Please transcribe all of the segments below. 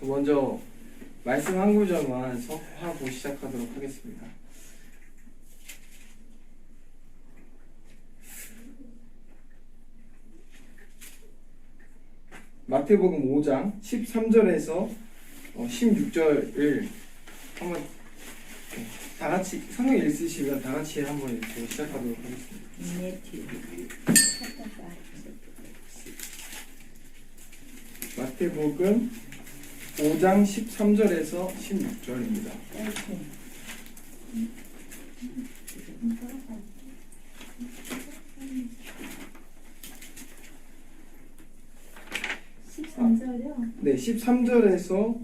먼저 말씀 한 구절만 하고 시작하도록 하겠습니다. 마태복음 5장 13절에서 16절을 한번 다 같이 성경 읽으시면 다 같이 한번 읽고 시작하도록 하겠습니다. 마태복음 5장 13절에서 16절입니다. 13절이요? 네, 13절에서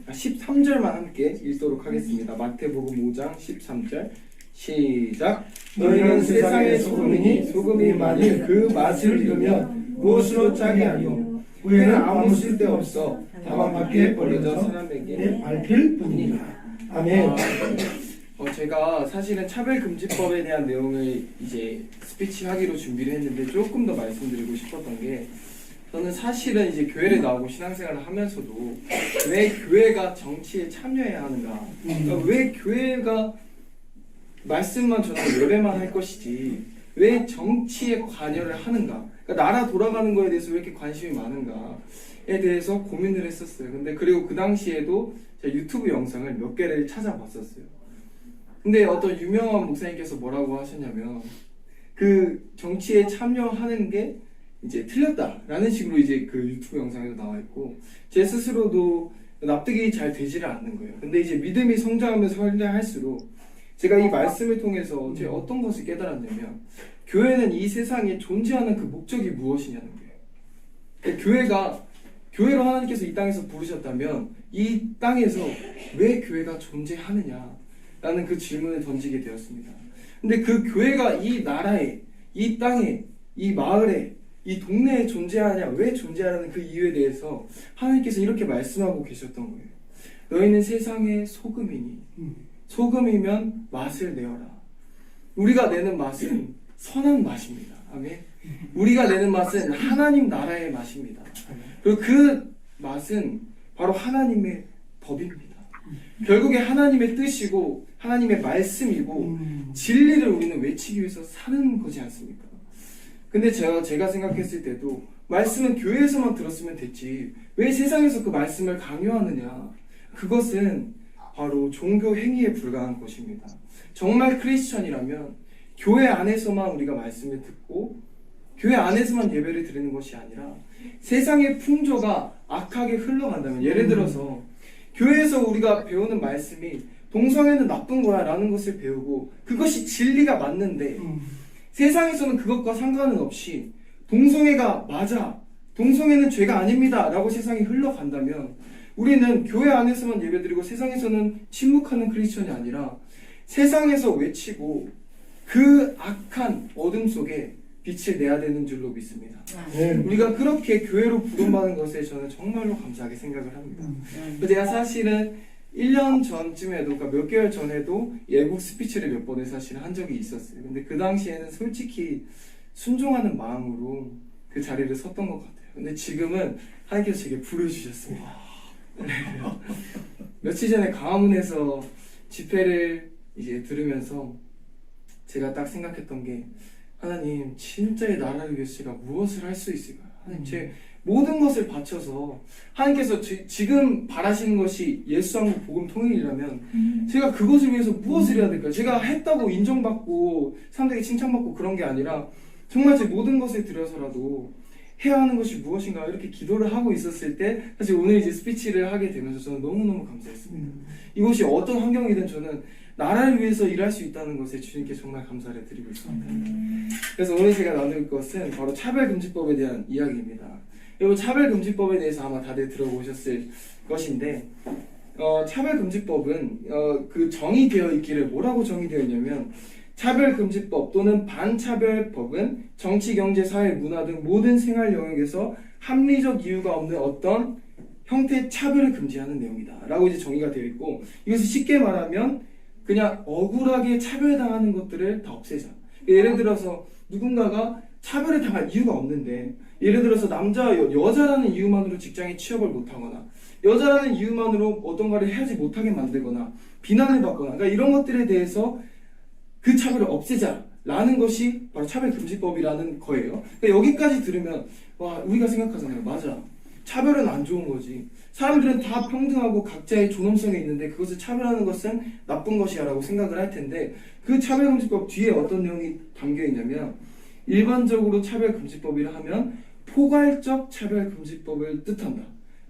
13절만 함께 읽도록 하겠습니다. 마태복음 5장 13절 시작. 너희는 세상의 소금이니 소금이 만일 그 맛을 잃으면 무엇으로 짜게 하리요? 후에는 아무 쓸데없어 다만 밖에 버려져 사람에게 밟힐 뿐이니라. 아멘. 제가 사실은 차별금지법에 대한 내용을 이제 스피치하기로 준비를 했는데 조금 더 말씀드리고 싶었던 게, 저는 사실은 이제 교회를 나오고 신앙생활을 하면서도 왜 교회가 정치에 참여해야 하는가, 그러니까 왜 교회가 말씀만 전하고 예배만 할 것이지 왜 정치에 관여를 하는가, 그러니까 나라 돌아가는 거에 대해서 왜 이렇게 관심이 많은가에 대해서 고민을 했었어요. 근데 그리고 그 당시에도 제가 유튜브 영상을 몇 개를 찾아봤었어요. 근데 어떤 유명한 목사님께서 뭐라고 하셨냐면, 그 정치에 참여하는 게 이제 틀렸다라는 식으로 이제 그 유튜브 영상에도 나와 있고, 제 스스로도 납득이 잘 되지를 않는 거예요. 근데 이제 믿음이 성장하면서 성장할수록 제가 이 말씀을 통해서 제가 어떤 것을 깨달았냐면, 교회는 이 세상에 존재하는 그 목적이 무엇이냐는 거예요. 그러니까 교회로 하나님께서 이 땅에서 부르셨다면 이 땅에서 왜 교회가 존재하느냐라는 그 질문을 던지게 되었습니다. 근데 그 교회가 이 나라에, 이 땅에, 이 마을에, 이 동네에 존재하냐, 왜 존재하는 그 이유에 대해서 하나님께서 이렇게 말씀하고 계셨던 거예요. 너희는 세상의 소금이니 소금이면 맛을 내어라. 우리가 내는 맛은 선한 맛입니다. 아멘. 우리가 내는 맛은 하나님 나라의 맛입니다. 그리고 그 맛은 바로 하나님의 법입니다. 결국에 하나님의 뜻이고 하나님의 말씀이고 진리를 우리는 외치기 위해서 사는 거지 않습니까? 근데 제가 생각했을 때도 말씀은 교회에서만 들었으면 됐지 왜 세상에서 그 말씀을 강요하느냐, 그것은 바로 종교 행위에 불과한 것입니다. 정말 크리스천이라면 교회 안에서만 우리가 말씀을 듣고 교회 안에서만 예배를 드리는 것이 아니라 세상의 풍조가 악하게 흘러간다면, 예를 들어서 교회에서 우리가 배우는 말씀이 동성애는 나쁜 거야 라는 것을 배우고 그것이 진리가 맞는데 세상에서는 그것과 상관은 없이 동성애가 맞아, 동성애는 죄가 아닙니다 라고 세상이 흘러간다면, 우리는 교회 안에서만 예배드리고 세상에서는 침묵하는 크리스천이 아니라 세상에서 외치고 그 악한 어둠 속에 빛을 내야 되는 줄로 믿습니다. 우리가 그렇게 교회로 부름받은 것에 저는 정말로 감사하게 생각을 합니다. 제가 사실은 1년 전쯤에도, 그러니까 몇 개월 전에도 예국 스피치를 몇 번을 사실 한 적이 있었어요. 근데 그 당시에는 솔직히 순종하는 마음으로 그 자리를 섰던 것 같아요. 근데 지금은 하나님께서 제게 부르주셨습니다. 며칠 전에 광화문에서 집회를 이제 들으면서 제가 딱 생각했던 게, 하나님 진짜의 나라를 위해서 제가 무엇을 할 수 있을까요? 하나님, 제 모든 것을 바쳐서 하나님께서 지금 바라시는 것이 예수왕국 복음 통일이라면 제가 그것을 위해서 무엇을 해야 될까요? 제가 했다고 인정받고 사람들에게 칭찬받고 그런 게 아니라 정말 제 모든 것을 들여서라도 해야 하는 것이 무엇인가, 이렇게 기도를 하고 있었을 때 사실 오늘 이제 스피치를 하게 되면서 저는 너무너무 감사했습니다. 이것이 어떤 환경이든 저는 나라를 위해서 일할 수 있다는 것에 주님께 정말 감사를 드리고 있습니다. 그래서 오늘 제가 나눌 것은 바로 차별금지법에 대한 이야기입니다. 여러분, 차별금지법에 대해서 아마 다들 들어보셨을 것인데, 차별금지법은 그 정의되어 있기를, 뭐라고 정의되어 있냐면, 차별금지법 또는 반차별법은 정치, 경제, 사회, 문화 등 모든 생활 영역에서 합리적 이유가 없는 어떤 형태의 차별을 금지하는 내용이다 라고 이제 정의가 되어 있고, 이것을 쉽게 말하면 그냥 억울하게 차별당하는 것들을 다 없애자. 예를 들어서 누군가가 차별을 당할 이유가 없는데, 예를 들어서 여자라는 이유만으로 직장에 취업을 못하거나, 여자라는 이유만으로 어떤가를 하지 못하게 만들거나, 비난을 받거나, 그러니까 이런 것들에 대해서 그 차별을 없애자라는 것이 바로 차별금지법이라는 거예요. 그러니까 여기까지 들으면 와, 우리가 생각하잖아요. 맞아. 차별은 안 좋은 거지. 사람들은 다 평등하고 각자의 존엄성이 있는데 그것을 차별하는 것은 나쁜 것이야 라고 생각을 할 텐데, 그 차별금지법 뒤에 어떤 내용이 담겨 있냐면, 일반적으로 차별금지법이라 하면 포괄적 차별금지법을 뜻한다.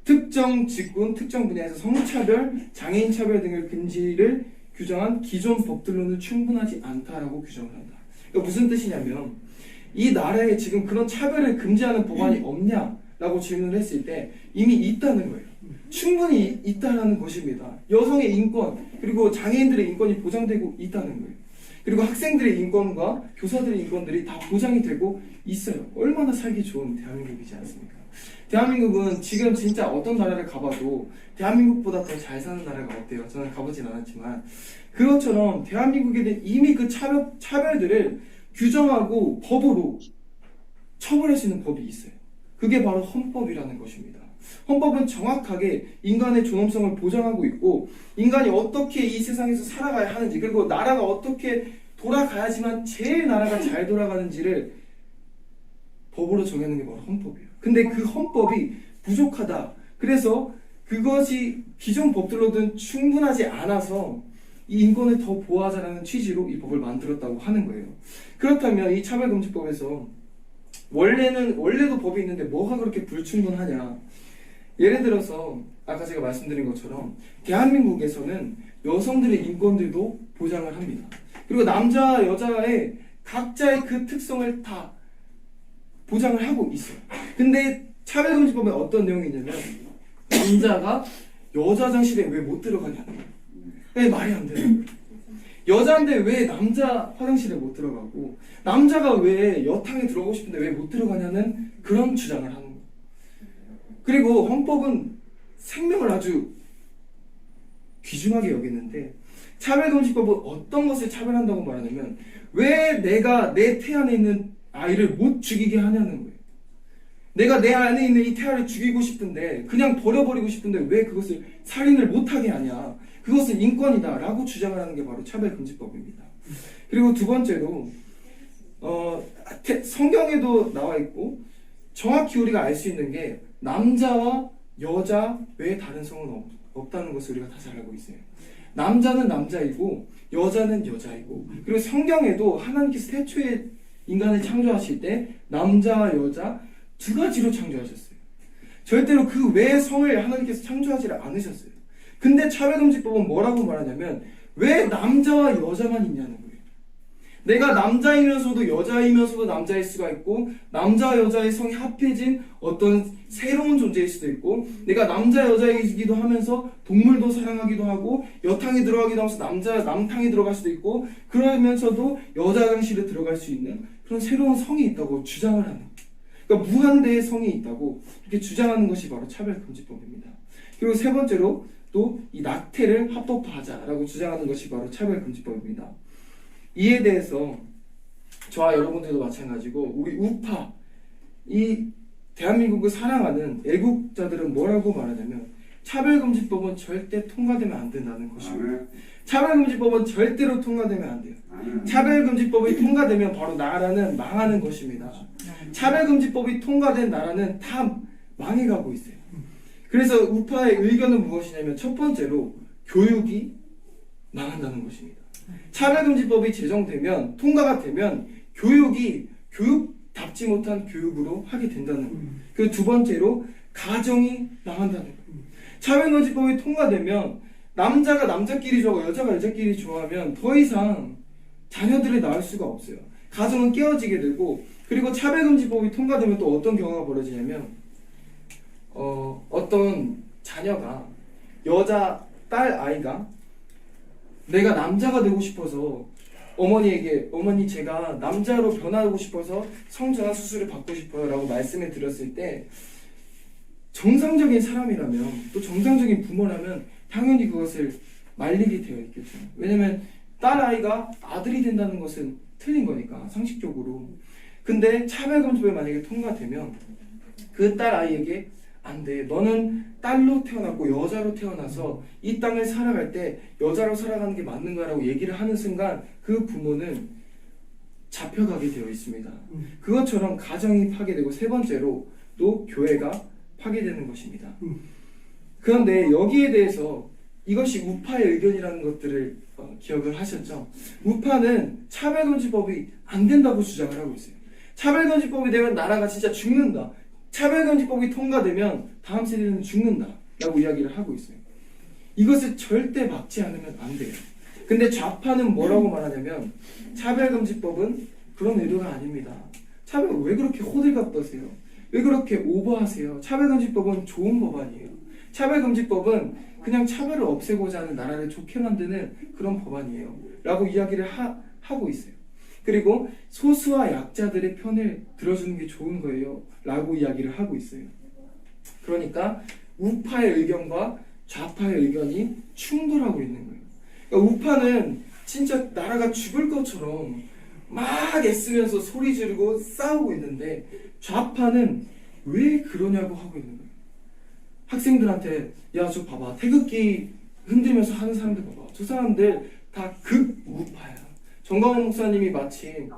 특정 직군, 특정 분야에서 성차별, 장애인 차별 등을 금지를 규정한 기존 법들로는 충분하지 않다라고 규정을 한다. 그러니까 무슨 뜻이냐면, 이 나라에 지금 그런 차별을 금지하는 법안이 없냐라고 질문을 했을 때 이미 있다는 거예요. 충분히 있다는 것입니다. 여성의 인권, 그리고 장애인들의 인권이 보장되고 있다는 거예요. 그리고 학생들의 인권과 교사들의 인권들이 다 보장이 되고 있어요. 얼마나 살기 좋은 대한민국이지 않습니까? 대한민국은 지금 진짜 어떤 나라를 가봐도 대한민국보다 더 잘 사는 나라가 없대요. 저는 가보진 않았지만, 그것처럼 대한민국에는 이미 그 차별들을 규정하고 법으로 처벌할 수 있는 법이 있어요. 그게 바로 헌법이라는 것입니다. 헌법은 정확하게 인간의 존엄성을 보장하고 있고, 인간이 어떻게 이 세상에서 살아가야 하는지, 그리고 나라가 어떻게 돌아가야지만 제일 나라가 잘 돌아가는지를 법으로 정하는 게 바로 헌법이에요. 근데 그 헌법이 부족하다. 그래서 그것이 기존 법들로는 충분하지 않아서 이 인권을 더 보호하자라는 취지로 이 법을 만들었다고 하는 거예요. 그렇다면 이 차별금지법에서 원래도 법이 있는데 뭐가 그렇게 불충분하냐? 예를 들어서 아까 제가 말씀드린 것처럼 대한민국에서는 여성들의 인권들도 보장을 합니다. 그리고 남자, 여자의 각자의 그 특성을 다 보장을 하고 있어요. 근데 차별금지법에 어떤 내용이 있냐면, 남자가 여자 화장실에 왜 못 들어가냐는 거예요. 왜 말이 안 되는 거예요. 여자인데 왜 남자 화장실에 못 들어가고, 남자가 왜 여탕에 들어가고 싶은데 왜 못 들어가냐는 그런 주장을 하는 거예요. 그리고 헌법은 생명을 아주 귀중하게 여기는데, 차별금지법은 어떤 것을 차별한다고 말하냐면, 왜 내가 내 태안에 있는 아이를 못 죽이게 하냐는 거예요. 내가 내 안에 있는 이 태아를 죽이고 싶은데, 그냥 버려버리고 싶은데 왜 그것을 살인을 못하게 하냐. 그것은 인권이다 라고 주장을 하는 게 바로 차별금지법입니다. 그리고 두 번째로 성경에도 나와 있고 정확히 우리가 알 수 있는 게, 남자와 여자 외에 다른 성은 없다는 것을 우리가 다 잘 알고 있어요. 남자는 남자이고 여자는 여자이고, 그리고 성경에도 하나님께서 태초에 인간을 창조하실 때 남자와 여자 두 가지로 창조하셨어요. 절대로 그 외의 성을 하나님께서 창조하지를 않으셨어요. 근데 차별금지법은 뭐라고 말하냐면, 왜 남자와 여자만 있냐는 거예요. 내가 남자이면서도 여자이면서도 남자일 수가 있고, 남자와 여자의 성이 합해진 어떤 새로운 존재일 수도 있고, 내가 남자 여자이기도 하면서 동물도 사랑하기도 하고, 여탕에 들어가기도 하면서 남탕에 들어갈 수도 있고, 그러면서도 여자 화장실에 들어갈 수 있는 그런 새로운 성이 있다고 주장을 하는 거예요. 그러니까 무한대의 성이 있다고 이렇게 주장하는 것이 바로 차별금지법입니다. 그리고 세 번째로 또 이 낙태를 합법화하자라고 주장하는 것이 바로 차별금지법입니다. 이에 대해서 저와 여러분들도 마찬가지고 우리 우파, 이 대한민국을 사랑하는 애국자들은 뭐라고 말하냐면, 차별금지법은 절대 통과되면 안 된다는 것입니다. 차별금지법은 절대로 통과되면 안 돼요. 차별금지법이 통과되면 바로 나라는 망하는 것입니다. 차별금지법이 통과된 나라는 다 망해가고 있어요. 그래서 우파의 의견은 무엇이냐면, 첫 번째로 교육이 망한다는 것입니다. 차별금지법이 제정되면, 통과가 되면 교육답지 못한 교육으로 하게 된다는 거예요. 그리고 두 번째로 가정이 망한다는 거예요. 차별금지법이 통과되면 남자가 남자끼리 좋아하고 여자가 여자끼리 좋아하면 더 이상 자녀들을 낳을 수가 없어요. 가정은 깨어지게 되고, 그리고 차별금지법이 통과되면 또 어떤 경우가 벌어지냐면, 어떤 자녀가, 여자 딸 아이가 내가 남자가 되고 싶어서 어머니에게, 어머니 제가 남자로 변하고 싶어서 성전환 수술을 받고 싶어요 라고 말씀을 드렸을 때, 정상적인 사람이라면, 또 정상적인 부모라면 당연히 그것을 말리게 되어 있겠죠. 왜냐면 딸 아이가 아들이 된다는 것은 틀린 거니까, 상식적으로. 근데 차별금지법이 만약에 통과되면 그 딸 아이에게 안 돼. 너는 딸로 태어났고 여자로 태어나서 이 땅을 살아갈 때 여자로 살아가는 게 맞는 거라고 얘기를 하는 순간 그 부모는 잡혀가게 되어 있습니다. 그것처럼 가정이 파괴되고 세 번째로 또 교회가 파괴되는 것입니다. 그런데 여기에 대해서 이것이 우파의 의견이라는 것들을 기억을 하셨죠? 우파는 차별금지법이 안 된다고 주장을 하고 있어요. 차별금지법이 되면 나라가 진짜 죽는다. 차별금지법이 통과되면 다음 세대는 죽는다 라고 이야기를 하고 있어요. 이것을 절대 막지 않으면 안 돼요. 근데 좌파는 뭐라고 말하냐면 차별금지법은 그런 의도가 아닙니다. 차별 왜 그렇게 호들갑 떠세요? 왜 그렇게 오버하세요? 차별금지법은 좋은 법안이에요. 차별금지법은 그냥 차별을 없애고자 하는 나라를 좋게 만드는 그런 법안이에요 라고 이야기를 하고 있어요. 그리고 소수와 약자들의 편을 들어주는 게 좋은 거예요 라고 이야기를 하고 있어요. 그러니까 우파의 의견과 좌파의 의견이 충돌하고 있는 거예요. 그러니까 우파는 진짜 나라가 죽을 것처럼 막 애쓰면서 소리 지르고 싸우고 있는데 좌파는 왜 그러냐고 하고 있는 거예요. 학생들한테 야 저 봐봐 태극기 흔들면서 하는 사람들 봐봐 저 사람들 다 극우파야. 정광훈 목사님이 마침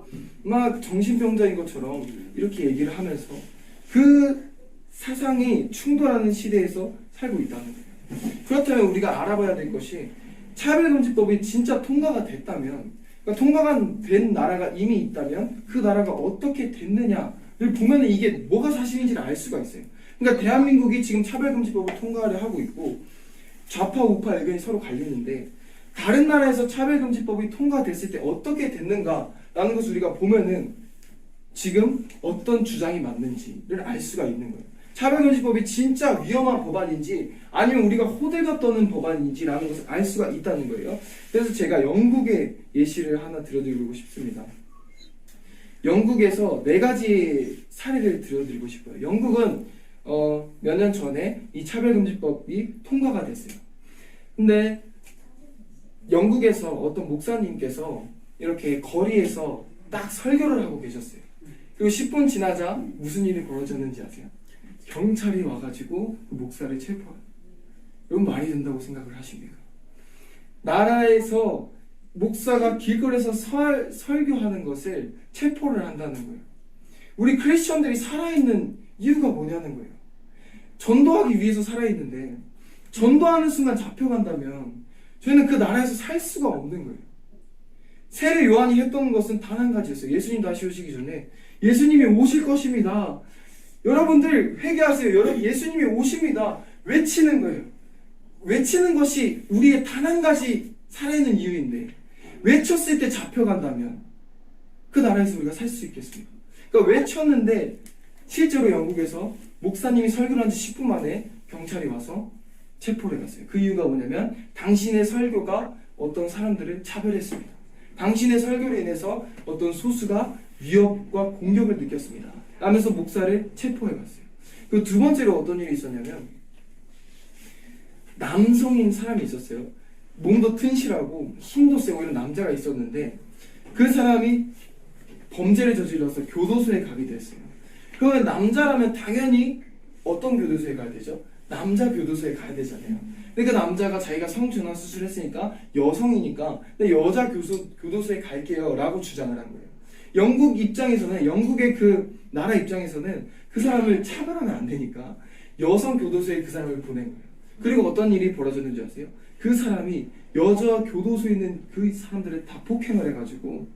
막 정신병자인 것처럼 이렇게 얘기를 하면서 그 사상이 충돌하는 시대에서 살고 있다는 거예요. 그렇다면 우리가 알아봐야 될 것이 차별금지법이 진짜 통과가 됐다면 그러니까 통과가 된 나라가 이미 있다면 그 나라가 어떻게 됐느냐를 보면 이게 뭐가 사실인지를 알 수가 있어요. 그러니까 대한민국이 지금 차별금지법을 통과를 하고 있고 좌파 우파 의견이 서로 갈리는데 다른 나라에서 차별금지법이 통과됐을 때 어떻게 됐는가라는 것을 우리가 보면은 지금 어떤 주장이 맞는지를 알 수가 있는 거예요. 차별금지법이 진짜 위험한 법안인지 아니면 우리가 호들갑 떠는 법안인지라는 것을 알 수가 있다는 거예요. 그래서 제가 영국의 예시를 하나 들어드리고 싶습니다. 영국에서 4가지 사례를 들어드리고 싶어요. 영국은 몇 년 전에 이 차별금지법이 통과가 됐어요. 근데 영국에서 어떤 목사님께서 이렇게 거리에서 딱 설교를 하고 계셨어요. 그리고 10분 지나자 무슨 일이 벌어졌는지 아세요? 경찰이 와가지고 그 목사를 체포해요. 이건 말이 된다고 생각을 하십니까? 나라에서 목사가 길거리에서 설교하는 것을 체포를 한다는 거예요. 우리 크리스천들이 살아있는 이유가 뭐냐는 거예요. 전도하기 위해서 살아있는데 전도하는 순간 잡혀간다면 저희는 그 나라에서 살 수가 없는 거예요. 세례 요한이 했던 것은 단 한 가지였어요. 예수님 다시 오시기 전에 예수님이 오실 것입니다. 여러분들 회개하세요. 여러분 예수님이 오십니다. 외치는 거예요. 외치는 것이 우리의 단 한 가지 살아있는 이유인데 외쳤을 때 잡혀간다면 그 나라에서 우리가 살 수 있겠습니까? 그러니까 외쳤는데 실제로 영국에서 목사님이 설교를 한 지 10분 만에 경찰이 와서 체포를 해갔어요. 그 이유가 뭐냐면 당신의 설교가 어떤 사람들을 차별했습니다. 당신의 설교로 인해서 어떤 소수가 위협과 공격을 느꼈습니다. 라면서 목사를 체포해갔어요. 그 두 번째로 어떤 일이 있었냐면 남성인 사람이 있었어요. 몸도 튼실하고 힘도 세고 이런 남자가 있었는데 그 사람이 범죄를 저질러서 교도소에 가게 됐어요. 그러면 남자라면 당연히 어떤 교도소에 가야 되죠? 남자 교도소에 가야 되잖아요. 근데 그 남자가 자기가 성전환 수술을 했으니까 여성이니까 근데 여자 교도소에 갈게요 라고 주장을 한 거예요. 영국 입장에서는 영국의 그 나라 입장에서는 그 사람을 차별하면 안 되니까 여성 교도소에 그 사람을 보낸 거예요. 그리고 어떤 일이 벌어졌는지 아세요? 그 사람이 여자 교도소에 있는 그 사람들을 다 폭행을 해가지고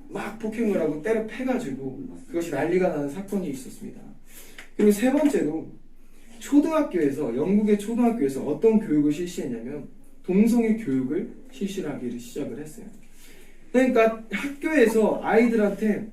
막 폭행을 하고 때려 패가지고 그것이 난리가 나는 사건이 있었습니다. 그리고 세 번째로 초등학교에서 영국의 초등학교에서 어떤 교육을 실시했냐면 동성애 교육을 실시하기를 시작을 했어요. 그러니까 학교에서 아이들한테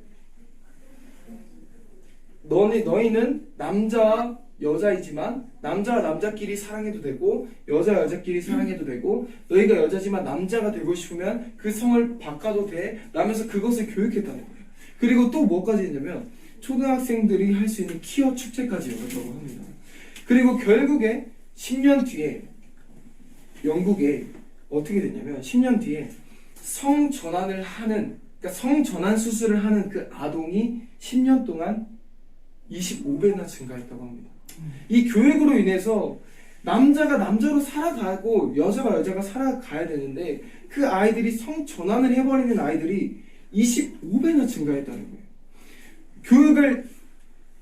너희는 남자와 여자이지만 남자와 남자끼리 사랑해도 되고 여자와 여자끼리 사랑해도 되고 너희가 여자지만 남자가 되고 싶으면 그 성을 바꿔도 돼 라면서 그것을 교육했다는 거예요. 그리고 또 뭐까지 했냐면 초등학생들이 할 수 있는 퀴어 축제까지 열었다고 합니다. 그리고 결국에 10년 뒤에 영국에 어떻게 됐냐면 10년 뒤에 성 전환을 하는 그러니까 성전환 수술을 하는 그 아동이 10년 동안 25배나 증가했다고 합니다. 이 교육으로 인해서 남자가 남자로 살아가고 여자가 여자가 살아가야 되는데 그 아이들이 성전환을 해버리는 아이들이 25배나 증가했다는 거예요. 교육을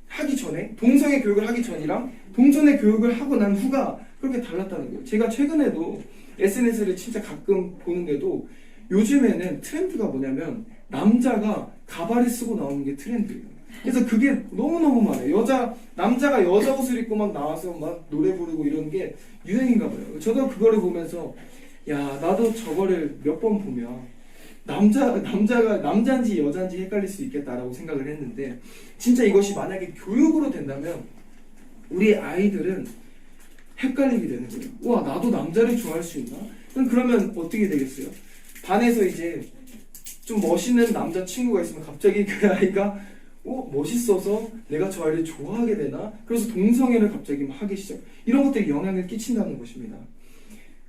하기 전에, 동성애 교육을 하기 전이랑 동성애 교육을 하고 난 후가 그렇게 달랐다는 거예요. 제가 최근에도 SNS를 진짜 가끔 보는데도 요즘에는 트렌드가 뭐냐면 남자가 가발을 쓰고 나오는 게 트렌드예요. 그래서 그게 너무너무 많아요. 남자가 여자 옷을 입고 막 나와서 막 노래 부르고 이런 게 유행인가 봐요. 저도 그거를 보면서 야, 나도 저거를 몇 번 보면 남자가 남자인지 여자인지 헷갈릴 수 있겠다라고 생각을 했는데 진짜 이것이 만약에 교육으로 된다면 우리 아이들은 헷갈리게 되는 거예요. 와, 나도 남자를 좋아할 수 있나? 그러면 어떻게 되겠어요? 반에서 이제 좀 멋있는 남자 친구가 있으면 갑자기 그 아이가 멋있어서 내가 저 아이를 좋아하게 되나? 그래서 동성애를 갑자기 막 하기 시작. 이런 것들이 영향을 끼친다는 것입니다.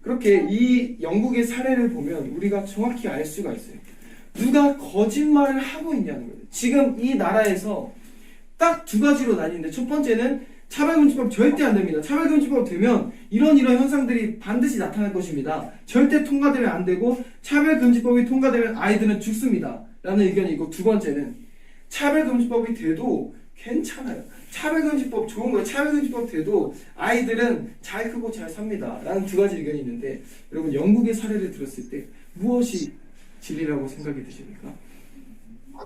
그렇게 이 영국의 사례를 보면 우리가 정확히 알 수가 있어요. 누가 거짓말을 하고 있냐는 거예요. 지금 이 나라에서 딱 두 가지로 나뉘는데 첫 번째는 차별금지법 절대 안 됩니다. 차별금지법 되면 이런 현상들이 반드시 나타날 것입니다. 절대 통과되면 안 되고 차별금지법이 통과되면 아이들은 죽습니다. 라는 의견이 있고 두 번째는 차별금지법이 돼도 괜찮아요. 차별금지법 좋은 거예요. 차별금지법 돼도 아이들은 잘 크고 잘 삽니다. 라는 두 가지 의견이 있는데 여러분 영국의 사례를 들었을 때 무엇이 진리라고 생각이 드십니까?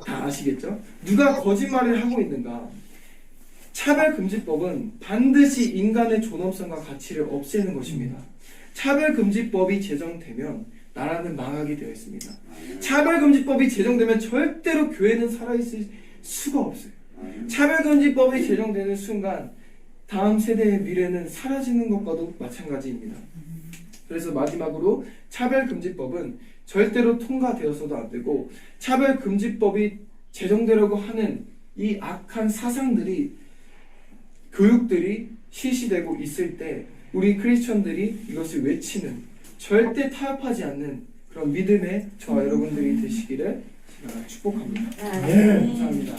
다 아시겠죠? 누가 거짓말을 하고 있는가? 차별금지법은 반드시 인간의 존엄성과 가치를 없애는 것입니다. 차별금지법이 제정되면 나라는 망하게 되어 있습니다. 차별금지법이 제정되면 절대로 교회는 살아있을 수가 없어요. 차별금지법이 제정되는 순간 다음 세대의 미래는 사라지는 것과도 마찬가지입니다. 그래서 마지막으로 차별금지법은 절대로 통과되어서도 안 되고 차별금지법이 제정되려고 하는 이 악한 사상들이 교육들이 실시되고 있을 때 우리 크리스천들이 이것을 외치는 절대 타협하지 않는 그런 믿음의 저와 여러분들이 되시기를 제가 축복합니다. 네. 감사합니다.